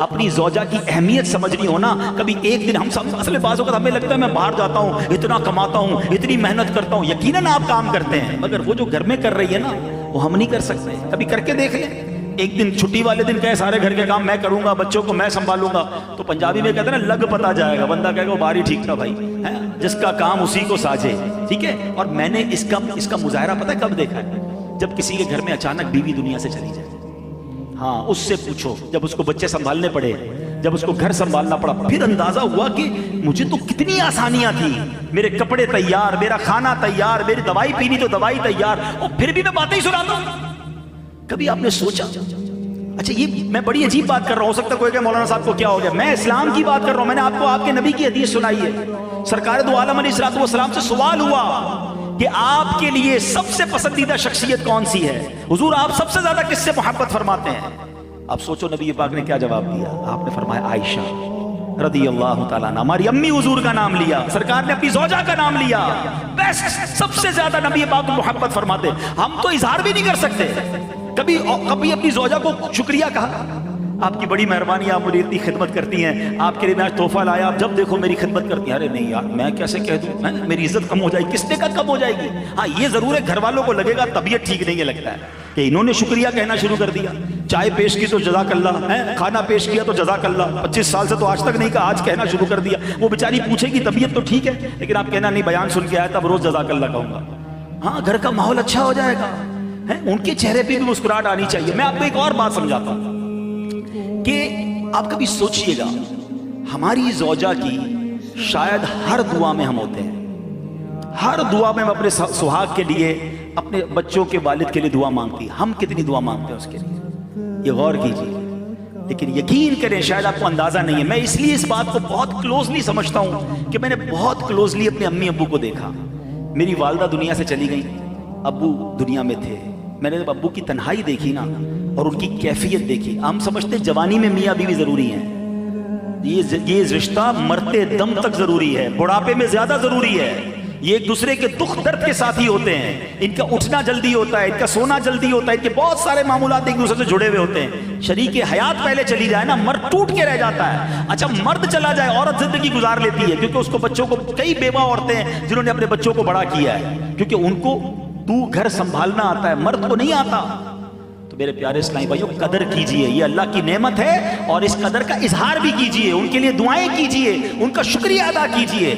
अपनी ज़ौजा की अहमियत समझनी हो ना। कभी एक दिन हम सब असल बाज़ों का हमें लगता है मैं बाहर जाता हूँ, इतना कमाता हूँ, इतनी मेहनत करता हूँ, यकीनन आप काम करते हैं, मगर वो जो घर में कर रही है ना वो हम नहीं कर सकते। कभी करके देख लें। एक दिन छुट्टी वाले दिन कहे सारे घर के काम मैं करूंगा, बच्चों को मैं संभालूंगा, तो पंजाबी में कहते हैं ना लग पता जाएगा, बंदा कहेगा वो बारी ठीक था भाई, है जिसका काम उसी को साझे। ठीक है। और मैंने इसका मुजाहरा पता है कब देखा है? जब किसी के घर में अचानक बीवी दुनिया से चली जाए, हाँ उससे पूछो, जब उसको बच्चे संभालने पड़े, जब उसको घर संभालना पड़ा, फिर अंदाजा हुआ कि मुझे तो कितनी आसानियां थी, मेरे कपड़े तैयार, मेरा खाना तैयार, मेरी दवाई पीनी तो दवाई तैयार, और फिर भी मैं बातें ही सुनाता हूं। कभी आपने सोचा? अच्छा ये मैं बड़ी अजीब बात कर रहा हूं, हो सकता है कोई कहे मौलाना साहब को क्या हो गया, मैं इस्लाम की बात कर रहा हूं। मैंने आपको आपके नबी की हदीस सुनाई है। सरकार दो आलम अलैहिस्सलातु वस्सलाम से सवाल हुआ कि आपके लिए सबसे पसंदीदा शख्सियत कौन सी है, हुजूर आप सबसे ज्यादा किससे मोहब्बत फरमाते हैं? अब सोचो नबी पाक ने क्या जवाब दिया। आपने फरमाया आयशा रदियल्लाहु ताला अन्हा, हमारी अम्मी हुजूर का नाम लिया, सरकार ने अपनी ज़ौजा का नाम लिया, बेस्ट सबसे ज्यादा नबी पाक मोहब्बत फरमाते। हम तो इजहार भी नहीं कर सकते। कभी अपनी ज़ौजा को शुक्रिया कहा, आपकी बड़ी मेहरबानी, आप मुझे इतनी खिदमत करती हैं, आपके लिए मैं तोहफा लाया, आप जब देखो मेरी खिदमत करती हैं। अरे नहीं यार मैं कैसे कह दूं, मेरी इज्जत कम हो जाएगी। किसने का कम हो जाएगी? हाँ ये जरूर है घर वालों को लगेगा तबीयत ठीक नहीं है, लगता है कि इन्होंने शुक्रिया कहना शुरू कर दिया। चाय पेश की तो जज़ाकल्लाह, है खाना पेश किया तो जज़ाकल्लाह, 25 साल से तो आज तक नहीं कहा, आज कहना शुरू कर दिया। वो बेचारी पूछेगी तबीयत तो ठीक है, लेकिन आप कहना नहीं बयान सुन के आया तब रोज जज़ाकल्लाह कहूंगा। हाँ घर का माहौल अच्छा हो जाएगा, है उनके चेहरे पे भी मुस्कुराहट आनी चाहिए। मैं आपको एक और बात समझाता हूं कि आप कभी सोचिएगा, हमारी ज़ौजा की शायद हर दुआ में हम होते हैं, हर दुआ में हम अपने सुहाग के लिए, अपने बच्चों के वालिद के लिए दुआ मांगती है। हम कितनी दुआ मांगते हैं उसके लिए, ये गौर कीजिए। लेकिन यकीन करें शायद आपको अंदाजा नहीं है, मैं इसलिए इस बात को बहुत क्लोजली समझता हूं कि मैंने बहुत क्लोजली अपने अम्मी अब्बू को देखा। मेरी वालदा दुनिया से चली गई, अब्बू दुनिया में थे। मैंने जब अब्बू की तन्हाई देखी ना और उनकी कैफियत देखी, हम समझते जवानी में मियाँ बीवी जरूरी है, ये रिश्ता मरते दम तक जरूरी है, बुढ़ापे में ज्यादा जरूरी है। ये एक दूसरे के दुख दर्द के साथ ही होते हैं, इनका उठना जल्दी होता है, इनका सोना जल्दी होता है, इनके बहुत सारे मामूलात एक दूसरे से जुड़े हुए होते हैं। शरीके हयात पहले चली जाए ना, मर्द टूट के रह जाता है। अच्छा मर्द चला जाए औरत जिंदगी गुजार लेती है, क्योंकि उसको बच्चों को, कई बेवा औरतें हैं जिन्होंने अपने बच्चों को बड़ा किया है, क्योंकि उनको तू घर संभालना आता है, मर्द को नहीं आता। तो मेरे प्यारे इस्लामी भाइयों कदर कीजिए, ये अल्लाह की नेमत है और इस कदर का इजहार भी कीजिए, उनके लिए दुआएं कीजिए, उनका शुक्रिया अदा कीजिए।